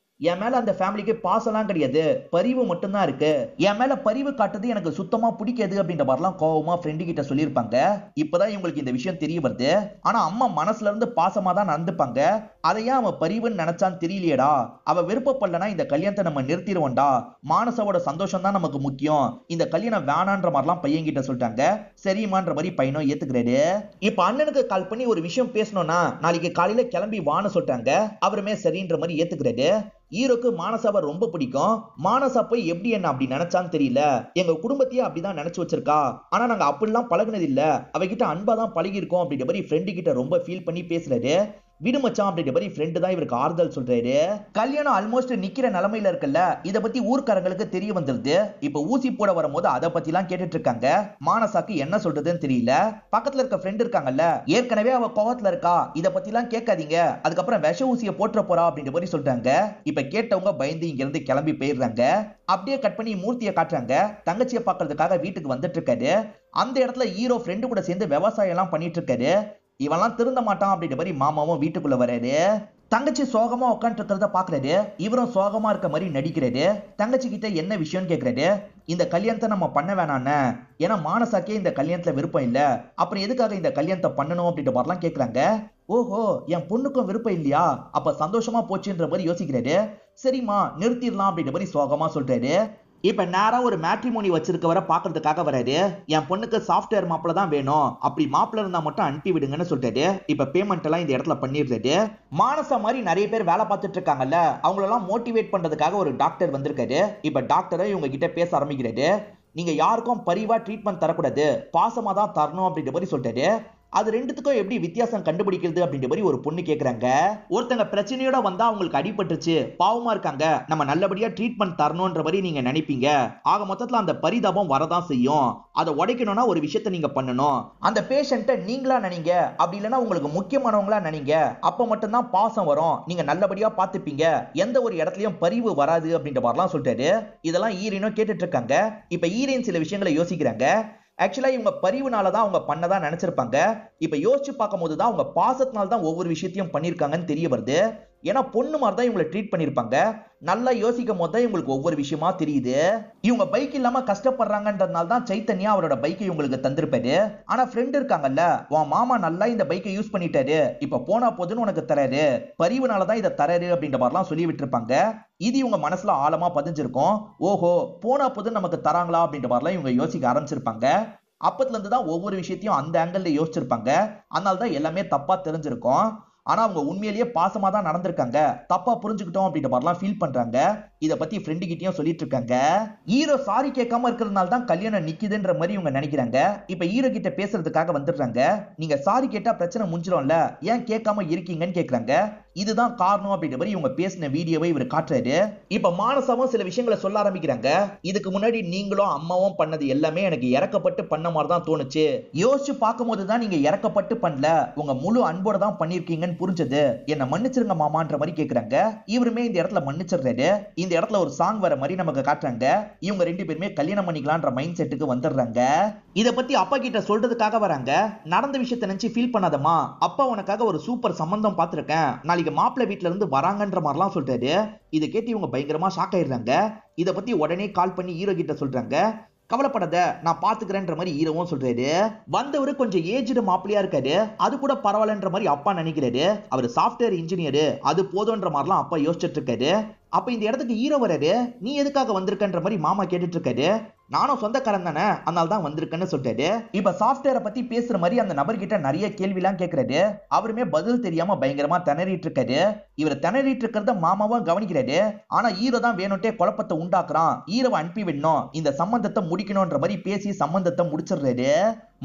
என் மேல அந்த ஃபேமிலிக்கு பாசம்லாம் கிடையாது, பரிவு மட்டும்தான் இருக்கு. என் மேல பரிவு காட்டுறது எனக்கு சுத்தமா பிடிக்காது அப்படின்ற மாதிரிலாம் கோவமா ஃப்ரெண்டு கிட்ட சொல்லியிருப்பாங்க. இப்பதான் இவங்களுக்கு இந்த விஷயம் தெரிய வருது. ஆனா அம்மா மனசுல இருந்து பாசமா தான் நடந்துப்பாங்க. அதையே அவன் பரிவுன்னு நினைச்சான்னு தெரியலையேடா. அவ விருப்பப்படலனா இந்த கல்யாணத்தை நம்ம நிறுத்திடுவோம்டா. மானசாவோட சந்தோஷம் தான் நமக்கு முக்கியம். இந்த கல்யாணம் வேணான்ற மாதிரிலாம் பையன் கிட்ட சொல்லிட்டாங்க. சரிமான்ற மாதிரி பையனும் ஏத்துக்கிறாரு. இப்ப அண்ணனுக்கு கால் பண்ணி ஒரு விஷயம் பேசணும்னா நாளைக்கு காலையில கிளம்பி வான்னு சொல்லிட்டாங்க. அவருமே சரின்ற மாதிரி ஏத்துக்கிறாரு. ஹீரோக்கு மானசாவை ரொம்ப பிடிக்கும். மானசா போய் எப்படி என்ன அப்படி நினைச்சான்னு தெரியல. எங்க குடும்பத்தையே அப்படிதான் நினைச்சு வச்சிருக்கா. ஆனா நாங்க அப்படிலாம் பழகுனது இல்ல. அவகிட்ட அன்பா தான் பழகி இருக்கோம் அப்படின்ற மாதிரி ஃப்ரெண்டு கிட்ட ரொம்ப ஃபீல் பண்ணி பேசுறாரு. விடுமச்சான் அப்படின்ற மாதிரி ஃப்ரெண்டு தான் இவருக்கு ஆறுதல் சொல்றாரு. கல்யாணம் ஆல்மோஸ்ட் நிக்கிற நிலைமையில இருக்குல்ல. இத பத்தி ஊர்க்காரங்களுக்கு தெரிய வந்துருது. இப்ப ஊசி போட வரும்போது அதை பத்தி எல்லாம் கேட்டுட்டு இருக்காங்க. மானசாக்கு என்ன சொல்றதுன்னு தெரியல. பக்கத்துல இருக்க ஃப்ரெண்ட் இருக்காங்கல்ல, ஏற்கனவே அவ கோவத்துல இருக்கா, இத பத்தி எல்லாம் கேட்காதீங்க, அதுக்கப்புறம் விஷ ஊசியை போட்டுற போறா அப்படின்ற மாதிரி சொல்றாங்க. இப்ப கேட்டவங்க பயந்து இங்க இருந்து கிளம்பி போயிடுறாங்க. அப்படியே கட் பண்ணி மூர்த்தியை காட்டுறாங்க. தங்கச்சியை பாக்குறதுக்காக வீட்டுக்கு வந்துட்டு இருக்காரு. அந்த இடத்துல ஹீரோ ஃப்ரெண்டு கூட சேர்ந்து விவசாயம் எல்லாம் பண்ணிட்டு இருக்காரு. இவெல்லாம் திருந்த மாட்டான் அப்படின்ற மாதிரி மாமாவும் வீட்டுக்குள்ள வராரு. தங்கச்சி சோகமா உட்காந்து இருக்கிறத பாக்குறாரு. இவரும் சோகமா இருக்க மாதிரி நடிக்கிறாரு. தங்கச்சி கிட்ட என்ன விஷயம்னு கேக்குறாரு. இந்த கல்யாணத்தை நம்ம பண்ண வேணான்னு, ஏன்னா மானசாக்கே இந்த கல்யாணத்துல விருப்பம் இல்ல, அப்புறம் எதுக்காக இந்த கல்யாணத்தை பண்ணணும் அப்படின்ற மாதிரிலாம் கேக்குறாங்க. ஓஹோ, என் பொண்ணுக்கும் விருப்பம் இல்லையா, அப்ப சந்தோஷமா போச்சுன்ற மாதிரி யோசிக்கிறாரு. சரிம்மா நிறுத்திடலாம் அப்படின்ற மாதிரி சோகமா சொல்றாரு. இப்ப நேரா ஒரு மேட்ரிமோனி வச்சிருக்கவரை பாக்குறதுக்காக வராரு. என் பொண்ணுக்கு சாஃப்ட்வேர் மாப்பிள்ள தான் வேணும், அப்படி மாப்பிள்ள இருந்தா மட்டும் அனுப்பி விடுங்கன்னு சொல்லிட்டாரு. இப்ப பேமெண்ட் எல்லாம் இந்த இடத்துல பண்ணிடுறாரு. மானசா மாதிரி நிறைய பேர் வேலை பார்த்துட்டு இருக்காங்கல்ல, அவங்களெல்லாம் மோட்டிவேட் பண்றதுக்காக ஒரு டாக்டர் வந்திருக்காரு. இப்ப டாக்டரை இவங்க கிட்ட பேச ஆரம்பிக்கிறாரு. நீங்க யாருக்கும் பரிவா ட்ரீட்மெண்ட் தரக்கூடாது, பாசமா தான் தரணும் அப்படின்ற மாதிரி சொல்லிட்டாரு. அது ரெண்டுத்துக்கும் எப்படி வித்தியாசம் கண்டுபிடிக்கிறது அப்படின்ற மாதிரி ஒரு பொண்ணு கேக்குறாங்க. ஒருத்தங்க பிரச்சனையோட வந்தா அவங்களுக்கு அடிபட்டுருச்சு, பாவமா இருக்காங்க, நம்ம நல்லபடியா ட்ரீட்மெண்ட் தரணும்ன்ற மாதிரி நீங்க நினைப்பீங்க. ஆக மொத்தத்துல அந்த பரிதாபம் வரதான் செய்யும். அதை உடைக்கணும்னா ஒரு விஷயத்த நீங்க பண்ணணும். அந்த பேஷண்ட்டை நீங்களா நினைங்க, அப்படி இல்லைன்னா உங்களுக்கு முக்கியமானவங்களா நினைங்க. அப்ப மட்டும்தான் பாசம் வரும், நீங்க நல்லபடியா பாத்துப்பீங்க, எந்த ஒரு இடத்துலயும் பரிவு வராது அப்படின்ற மாதிரிலாம் சொல்லிட்டாரு. இதெல்லாம் ஈரனும் கேட்டுட்டு இருக்காங்க. இப்ப ஈரன் சில விஷயங்களை யோசிக்கிறாங்க. ஆக்சுவலா இவங்க பரிவுனால தான் அவங்க பண்ணதா நினைச்சிருப்பாங்க. இப்ப யோசிச்சு பார்க்கும் போதுதான் அவங்க பாசத்தினால தான் ஒவ்வொரு விஷயத்தையும் பண்ணிருக்காங்கன்னு தெரிய வருது. ஏன்னா பொண்ணு மாதிரி தான் இவங்களை ட்ரீட் பண்ணிருப்பாங்க. நல்லா யோசிக்கும் போது தான் இவங்களுக்கு ஒவ்வொரு விஷயமா தெரியுது. இவங்க பைக் இல்லாம கஷ்டப்படுறாங்கன்றதுனால தான் சைத்தன்யா அவரோட பைக்கை இவங்களுக்கு தந்திருப்பாரு. ஆனா ஃப்ரெண்ட் இருக்காங்கல்ல, உன் மாமா நல்லா இந்த பைக்கை யூஸ் பண்ணிட்டாரு, இப்ப போனா போதுன்னு உனக்கு தராரு, பரிவுனால தான் இதை தராரு அப்படின்ற மாதிரிலாம் சொல்லி விட்டுருப்பாங்க. இது இவங்க மனசுல ஆழமா பதிஞ்சிருக்கும். ஓஹோ, போனா போது நமக்கு தராங்களா அப்படின்ற மாதிரிலாம் இவங்க யோசிக்க ஆரம்பிச்சிருப்பாங்க. அப்பத்துல இருந்து தான் ஒவ்வொரு விஷயத்தையும் அந்த ஆங்கிள் யோசிச்சிருப்பாங்க. அதனால தான் எல்லாமே தப்பா தெரிஞ்சிருக்கும். ஆனா அவங்க உண்மையிலேயே பாசமா தான் நடந்திருக்காங்க, தப்பா புரிஞ்சுக்கிட்டோம் அப்படின்ற மாதிரிலாம் ஃபீல் பண்றாங்க. இத பத்தி ஃப்ரெண்டு கிட்டயும் சொல்லிட்டு இருக்காங்க. ஹீரோ சாரி கேட்காம இருக்கிறதுனால தான் கல்யாணம் நிக்குதுன்ற மாதிரி இவங்க நினைக்கிறாங்க. இப்ப ஹீரோ கிட்ட பேசுறதுக்காக வந்துடுறாங்க. நீங்க சாரி கேட்டா பிரச்சனை முடிஞ்சிடும்ல, ஏன் கேட்காம இருக்கீங்கன்னு கேக்குறாங்க. இதுதான் காரணம் அப்படின்ற மாதிரி இவங்க பேசின வீடியோவை இவர் காட்டுறாரு. இப்ப மானசாவும் சில விஷயங்களை சொல்ல ஆரம்பிக்கிறாங்க. இதுக்கு முன்னாடி நீங்களும் அம்மாவும் பண்ணது எல்லாமே எனக்கு இறக்கப்பட்டு பண்ண மாதிரி தான் தோணுச்சு. யோசிச்சு பார்க்கும் போதுதான் நீங்க இறக்கப்பட்டு பண்ணல, உங்க முழு அன்போட தான் பண்ணிருக்கீங்கன்னு புரிஞ்சது. என்ன மன்னிச்சிருங்க மாமான்ற மாதிரி கேக்குறாங்க. இவருமே இந்த இடத்துல மன்னிச்சிடுறாரு. இந்த இடத்துல ஒரு சாங் வர மாதிரி நமக்கு காட்டுறாங்க. இவங்க ரெண்டு பேருமே கல்யாணம் பண்ணிக்கலாம்ன்ற மைண்ட் செட்டுக்கு வந்துடுறாங்க. இத பத்தி அப்பா கிட்ட சொல்றதுக்காக வராங்க. நடந்த விஷயத்தை நினைச்சு ஃபீல் பண்ணாதமா, அப்பா உனக்காக ஒரு சூப்பர் சம்பந்தம் பார்த்திருக்கேன், நாளைக்கு மாப்பிள்ளை வீட்டுல இருந்து வராங்கன்ற மாதிரிலாம் சொல்றாரு. இதை கேட்டு இவங்க பயங்கரமா ஷாக் ஆயிடுறாங்க. இத பத்தி உடனே கால் பண்ணி ஹீரோ கிட்ட சொல்றாங்க. கவலைப்படாத, நான் பாத்துக்கிறேன்ற மாதிரி ஹீரோவும் சொல்றாரு. வந்தவரு கொஞ்சம் ஏஜ்டு மாப்பிளையா இருக்காரு, அது கூட பரவாயில்லன்ற மாதிரி அப்பா நினைக்கிறாரு. அவர் சாஃப்ட்வேர் இன்ஜினியர், அது போதுன்ற மாதிரிலாம் அப்பா யோசிச்சுட்டு இருக்காரு. அப்ப இந்த இடத்துக்கு ஹீரோ வராரு. நீ எதுக்காக வந்திருக்கன்ற மாதிரி மாமா கேட்டுட்டு இருக்காரு. நானும் சொந்தக்காரன் தானே, அதனால தான் வந்திருக்கேன்னு சொல்றாரு. இப்ப சாஃப்ட்வேரை பத்தி பேசுற மாதிரி அந்த நபர்கிட்ட நிறைய கேள்வி எல்லாம் கேட்கிறாரு. அவருமே பதில் தெரியாம பயங்கரமா திணறிட்டு இருக்காரு. இவர் திணறிட்டு இருக்கிறத மாமாவும் கவனிக்கிறாரு. ஆனா ஹீரோ தான் வேணும்ட்டே குழப்பத்தை உண்டாக்குறான். ஹீரோவை அனுப்பி விடணும், இந்த சம்பந்தத்தை முடிக்கணும்ன்ற மாதிரி பேசி சம்பந்தத்தை முடிச்சிடுறாரு.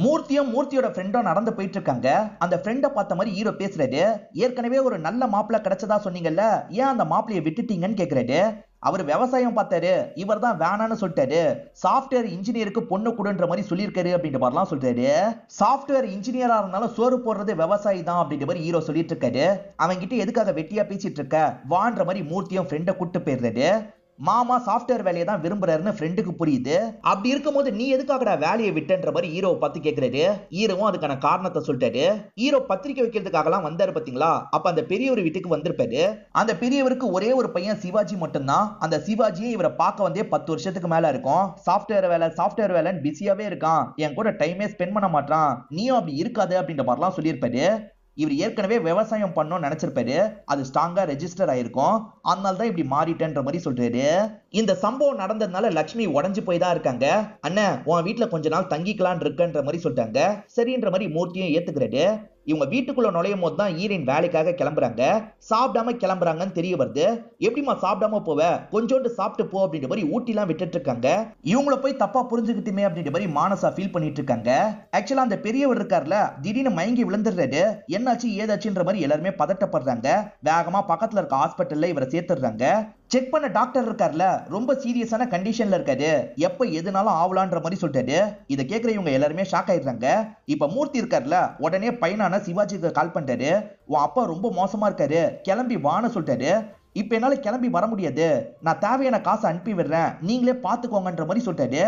மூர்த்தியும் மூர்த்தியோட ஃப்ரெண்டும் நடந்து போயிட்டு இருக்காங்க. அந்த ஃப்ரெண்டை பார்த்த மாதிரி ஹீரோ பேசுறாரு. ஏற்கனவே ஒரு நல்ல மாப்பிள்ளை கிடைச்சதா சொன்னீங்கல்ல, ஏன் அந்த மாப்பிள்ளையை விட்டுட்டீங்கன்னு கேக்குறாரு. அவர் விவசாயம் பார்த்தாரு, இவர் தான் வேணான்னு சொல்லிட்டாரு. சாஃப்ட்வேர் இன்ஜினியருக்கு பொண்ணு கொடுன்ற மாதிரி சொல்லியிருக்காரு அப்படின்ற மாதிரிலாம் சொல்றாரு. சாஃப்ட்வேர் இன்ஜினியரா இருந்தாலும் சோறு போடுறது விவசாயி தான் அப்படின்ற மாதிரி ஹீரோ சொல்லிட்டு இருக்காரு. அவங்க கிட்ட எதுக்காக வெட்டியா பேசிட்டு இருக்க வான்ற மாதிரி மூர்த்தியும் ஃப்ரெண்டை கூட்டு போயிடுறாரு. மாமா சாஃப்ட்வேர் வேலையை தான் விரும்புறாருன்னு ஃப்ரெண்டுக்கு புரியுது. அப்படி இருக்கும்போது நீ எதுக்காகடா வேலையை விட்டன்ற மாதிரி ஹீரோவை பார்த்து கேக்குறாரு. ஹீரோவும் அதுக்கான காரணத்தை சொல்லிட்டாரு. ஹீரோ பத்திரிக்கை வைக்கிறதுக்காகலாம் வந்தாரு பாத்தீங்களா, அப்ப அந்த பெரியவர் வீட்டுக்கு வந்திருப்பாரு. அந்த பெரியவருக்கு ஒரே ஒரு பையன் சிவாஜி மட்டும்தான். அந்த சிவாஜியை இவரை பார்க்க வந்தே 10 வருஷத்துக்கு மேல இருக்கும். சாஃப்ட்வேர் வேலைன்னு பிஸியாவே இருக்கான், என் கூட டைமே ஸ்பெண்ட் பண்ண மாட்டான், நீயும் அப்படி இருக்காது அப்படின்ற மாதிரிலாம் சொல்லியிருப்பாரு. இவர் ஏற்கனவே விவசாயம் பண்ணணும்னு நினைச்சிருப்பாரு, அது ஸ்ட்ராங்கா ரெஜிஸ்டர் ஆயிருக்கும், அதனால தான் இப்படி மாறிட்டேன்ற மாதிரி சொல்றாரு. இந்த சம்பவம் நடந்ததுனால லட்சுமி உடஞ்சு போய் தான் இருக்காங்க. அண்ணன் உன் வீட்டுல கொஞ்ச நாள் தங்கிக்கலான் இருக்குன்ற மாதிரி சொல்லிட்டாங்க. சரின்ற மாதிரி மூர்த்தியும் ஏத்துக்கிறாரு. இவங்க வீட்டுக்குள்ள நுழையும் போது தான் ஹீரோயின் வேலைக்காக கிளம்புறாங்க. சாப்பிடாம கிளம்புறாங்கன்னு தெரிய வருது. எப்படிமா சாப்பிடாம போவ, கொஞ்சோண்டு சாப்பிட்டு போ அப்படின்ற மாதிரி ஊட்டிலாம் விட்டுட்டு இருக்காங்க. இவங்கள போய் தப்பா புரிஞ்சுக்கிட்டுமே அப்படின்ற மாதிரி மானசா ஃபீல் பண்ணிட்டு இருக்காங்க. ஆக்சுவலா அந்த பெரியவர் இருக்கார்ல, திடீர்னு மயங்கி விழுந்துடுறாரு. என்னாச்சு ஏதாச்சுன்ற மாதிரி எல்லாருமே பதட்டப்படுறாங்க. வேகமா பக்கத்துல இருக்க ஹாஸ்பிட்டல்ல இவரை சேர்த்துடுறாங்க. செக் பண்ண டாக்டர் இருக்கார்ல, ரொம்ப சீரியஸான கண்டிஷன்ல இருக்காரு, எப்ப எதுனாலும் ஆவலான்ற மாதிரி சொல்லிட்டாரு. இதை கேட்கிற இவங்க எல்லாருமே ஷாக் ஆயிடுறாங்க. இப்ப மூர்த்தி இருக்கார்ல, உடனே பையனான சிவாஜிக்கு கால் பண்ணிட்டாரு. உன் அப்பா ரொம்ப மோசமா இருக்காரு, கிளம்பி வான்னு சொல்லிட்டாரு. இப்ப என்னால கிளம்பி வர முடியாது, நான் தேவையான காசை அனுப்பி விடுறேன், நீங்களே பாத்துக்கோங்கன்ற மாதிரி சொல்லிட்டாரு.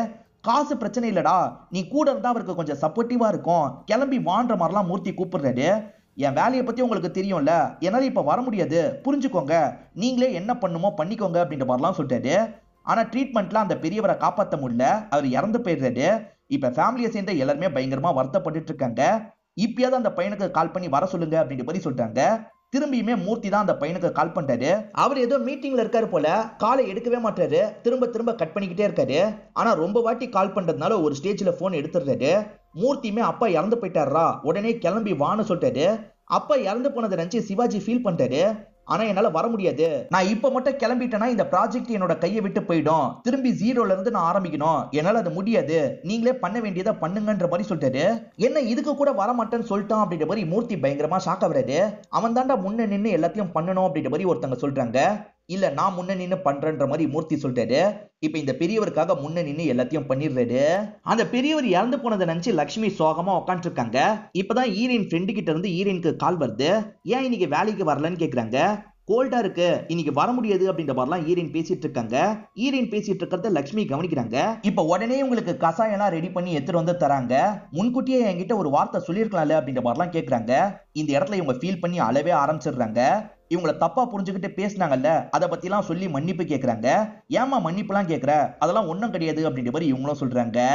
காசு பிரச்சனை இல்லடா, நீ கூட இருந்தா அவருக்கு கொஞ்சம் சப்போர்ட்டிவா இருக்கும், கிளம்பி வான்ற மாதிரிலாம் மூர்த்தி கூப்பிடுறாரு. என் வேலையை பத்தி உங்களுக்கு தெரியும்ல, என்னால இப்ப வர முடியாது, புரிஞ்சுக்கோங்க, நீங்களே என்ன பண்ணுமோ பண்ணிக்கோங்க அப்படின்ற மாதிரிலாம் சொல்லிட்டாரு. ஆனா ட்ரீட்மெண்ட்ல அந்த பெரியவரை காப்பாற்ற முடியல, அவர் இறந்து போயிடுறாரு. இப்ப ஃபேமிலியை சேர்ந்த எல்லாருமே பயங்கரமா வருத்தப்பட்டு இருக்காங்க. இப்பயாவது அந்த பையனுக்கு கால் பண்ணி வர சொல்லுங்க அப்படின்ற மாதிரி சொல்லிட்டாங்க. திரும்பியுமே மூர்த்தி தான் அந்த பையனுக்கு கால் பண்றாரு. அவர் ஏதோ மீட்டிங்ல இருக்காரு போல, காலை எடுக்கவே மாட்டாரு, திரும்ப திரும்ப கட் பண்ணிக்கிட்டே இருக்காரு. ஆனா ரொம்ப வாட்டி கால் பண்றதுனால ஒரு ஸ்டேஜ்ல போன் எடுத்துடுறாரு. மூர்த்தியுமே அப்பா இறந்து போயிட்டாரா, உடனே கிளம்பி வான்னு சொல்லிட்டாரு. அப்பா இறந்து போனதை நினைச்சு சிவாஜி ஃபீல் பண்றாரு. ஆனா என்னால வர முடியாது, நான் இப்ப மட்டும் கிளம்பிட்டேன்னா இந்த ப்ராஜெக்ட் என்னோட கையை விட்டு போயிடும், திரும்பி ஜீரோல இருந்து நான் ஆரம்பிக்கணும், என்னால அது முடியாது, நீங்களே பண்ண வேண்டியதை பண்ணுங்கன்ற மாதிரி சொல்லிட்டாரு. என்ன இதுக்கு கூட வர மாட்டேன்னு சொல்லிட்டான் அப்படின்ற மாதிரி மூர்த்தி பயங்கரமா ஷாக் ஆகுறாரு. அவன் தாண்டா முன்ன நின்று எல்லாத்தையும் பண்ணணும் அப்படின்ற மாதிரி ஒருத்தங்க சொல்றாங்க. இல்ல நான் முன்ன நின்று பண்றேன்ற மாதிரி மூர்த்தி சொல்லிட்டாரு. இப்ப இந்த பெரியவருக்காக முன்ன நின்று எல்லாத்தையும் பண்ணிடுறாரு. அந்த பெரியவர் இறந்து போனதை நினைச்சு லட்சுமி சோகமா உட்காந்துட்டு இருக்காங்க. இப்பதான் ஹீரோயின் ஃப்ரெண்டு கிட்ட இருந்து ஹீரோயினுக்கு கால் வருது. ஏன் இன்னைக்கு வேலைக்கு வரலன்னு கேக்குறாங்க. கோல்டா இருக்கு, இன்னைக்கு வர முடியாது அப்படின்ற மாதிரிலாம் ஹீரோயின் பேசிட்டு இருக்காங்க. ஹீரோயின் பேசிட்டு இருக்கிறத லட்சுமி கவனிக்கிறாங்க. இப்ப உடனே உங்களுக்கு கசாயம்லாம் ரெடி பண்ணி எடுத்துட்டு வந்து தராங்க. முன்கூட்டியே என்கிட்ட ஒரு வார்த்தை சொல்லியிருக்கலாம்ல அப்படின்ற மாதிரிலாம் கேக்குறாங்க. இந்த இடத்துல இவங்க ஃபீல் பண்ணி அழவே ஆரம்பிச்சிடுறாங்க. இவங்கள தப்பா புரிஞ்சுக்கிட்டு பேசினாங்கல்ல, அதை பத்தி எல்லாம் சொல்லி மன்னிப்பு கேக்குறாங்க. ஏமா மன்னிப்புலாம் கேக்குற, அதெல்லாம் ஒண்ணும் கிடையாது அப்படின்ற மாதிரி இவங்களும் சொல்றாங்க.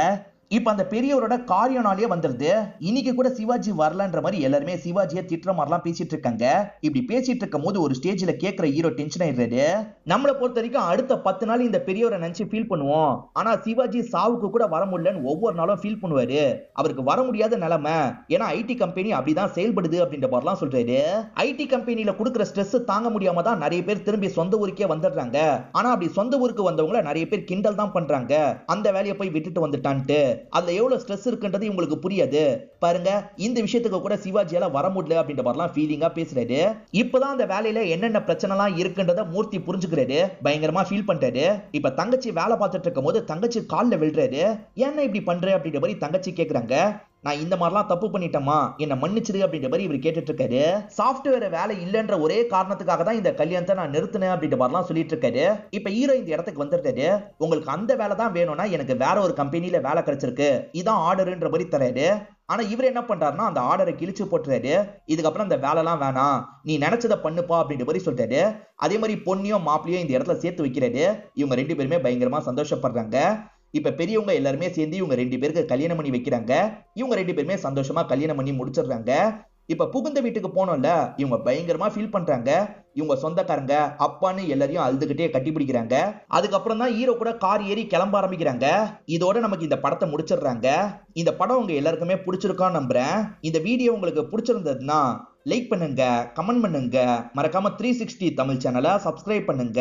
இப்ப அந்த பெரியவரோட காரியனாலே வந்துருது. இன்னைக்கு கூட சிவாஜி வரலன்ற மாதிரி எல்லாருமே சிவாஜியை திட்டுற மாதிரிலாம் பேசிட்டு இருக்காங்க. இப்படி பேசிட்டு இருக்கும் போது ஒரு ஸ்டேஜ்ல கேட்கிற ஹீரோ டென்ஷன் ஆயிடுறாரு. நம்மளை பொறுத்த வரைக்கும் அடுத்த 10 நாள் இந்த பெரியவரை நினைச்சு ஃபீல் பண்ணுவோம். ஆனா சிவாஜி சாவுக்கு கூட வர முடியலன்னு ஒவ்வொரு நாளும் ஃபீல் பண்ணுவாரு. அவருக்கு வர முடியாத நிலைமை, ஏன்னா ஐடி கம்பெனி அப்படிதான் செயல்படுது அப்படின்ற மாதிரிலாம் சொல்றாரு. ஐடி கம்பெனில கொடுக்குற ஸ்ட்ரெஸ் தாங்க முடியாம தான் நிறைய பேர் திரும்பி சொந்த ஊருக்கே வந்துடுறாங்க. ஆனா அப்படி சொந்த ஊருக்கு வந்தவங்கள நிறைய பேர் கிண்டல் தான் பண்றாங்க, அந்த வேலையை போய் விட்டுட்டு வந்துட்டான்ட்டு. அதுல எவ்வளவு ஸ்ட்ரெஸ் இருக்குன்றது உங்களுக்கு புரியாது பாருங்க. இந்த விஷயத்துக்கு கூட சிவாஜியால வர முடியல அப்படின்ற மாதிரிலாம் ஃபீலிங்கா பேசுறாரு. இப்பதான் அந்த வேலையில என்னென்ன பிரச்சனைலாம் இருக்குன்றத மூர்த்தி புரிஞ்சுக்கிறாரு. பயங்கரமா ஃபீல் பண்றாரு. இப்ப தங்கச்சி வேலை பார்த்துட்டு இருக்கும் போது தங்கச்சி கால்ல விழுறாரு. ஏன்னா இப்படி பண்ற அப்படின்ற மாதிரி தங்கச்சி கேக்குறாங்க. நான் இந்த மாதிரிலாம் தப்பு பண்ணிட்டேமா, என்ன மன்னிச்சிரு அப்படின்ற மாதிரி இவர் கேட்டுட்டு இருக்காரு. சாஃப்ட்வேர் வேலை இல்லைன்ற ஒரே காரணத்துக்காக தான் இந்த கல்யாணத்தை நான் நிறுத்தினேன் அப்படின்ற மாதிரிலாம் சொல்லிட்டு இருக்காரு. இப்ப ஹீரோ இந்த இடத்துக்கு வந்துட்டாரு. உங்களுக்கு அந்த வேலை தான் வேணும்னா எனக்கு வேற ஒரு கம்பெனில வேலை கிடைச்சிருக்கு, இதான் ஆர்டர்ன்ற மாதிரி தராரு. ஆனா இவர் என்ன பண்றாருன்னா அந்த ஆர்டரை கிழிச்சு போட்டுறாரு. இதுக்கப்புறம் அந்த வேலைலாம் வேணாம், நீ நினைச்சதை பண்ணுப்பா அப்படின்ற மாதிரி சொல்லிட்டாரு. அதே மாதிரி பொண்ணையும் மாப்பிளையும் இந்த இடத்துல சேர்த்து வைக்கிறாரு. இவங்க 2 பேருமே பயங்கரமா சந்தோஷப்படுறாங்க. இப்ப பெரியவங்க எல்லாருமே சேர்ந்து இவங்க 2 பேருக்கு கல்யாணம் பண்ணி வைக்கிறாங்க. இவங்க 2 பேருமே சந்தோஷமா கல்யாணம் பண்ணி முடிச்சிடுறாங்க. இப்ப புகுந்த வீட்டுக்கு போனோம்ல, இவங்க பயங்கரமா ஃபீல் பண்றாங்க. இவங்க சொந்தக்காரங்க அப்பான்னு எல்லாரையும் அழுதுகிட்டே கட்டி பிடிக்கிறாங்க. அதுக்கப்புறம் தான் ஹீரோ கூட கார் ஏறி கிளம்ப ஆரம்பிக்கிறாங்க. இதோட நமக்கு இந்த படத்தை முடிச்சிடுறாங்க. இந்த படம் உங்க எல்லாருக்குமே பிடிச்சிருக்கான்னு நம்புறேன். இந்த வீடியோ உங்களுக்கு பிடிச்சிருந்ததுன்னா லைக் பண்ணுங்க, கமெண்ட் பண்ணுங்க, மறக்காம 360 தமிழ் சேனலை சப்ஸ்கிரைப் பண்ணுங்க.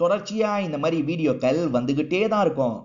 தொடர்ச்சியா இந்த மாதிரி வீடியோக்கள் வந்துகிட்டே தான் இருக்கும்.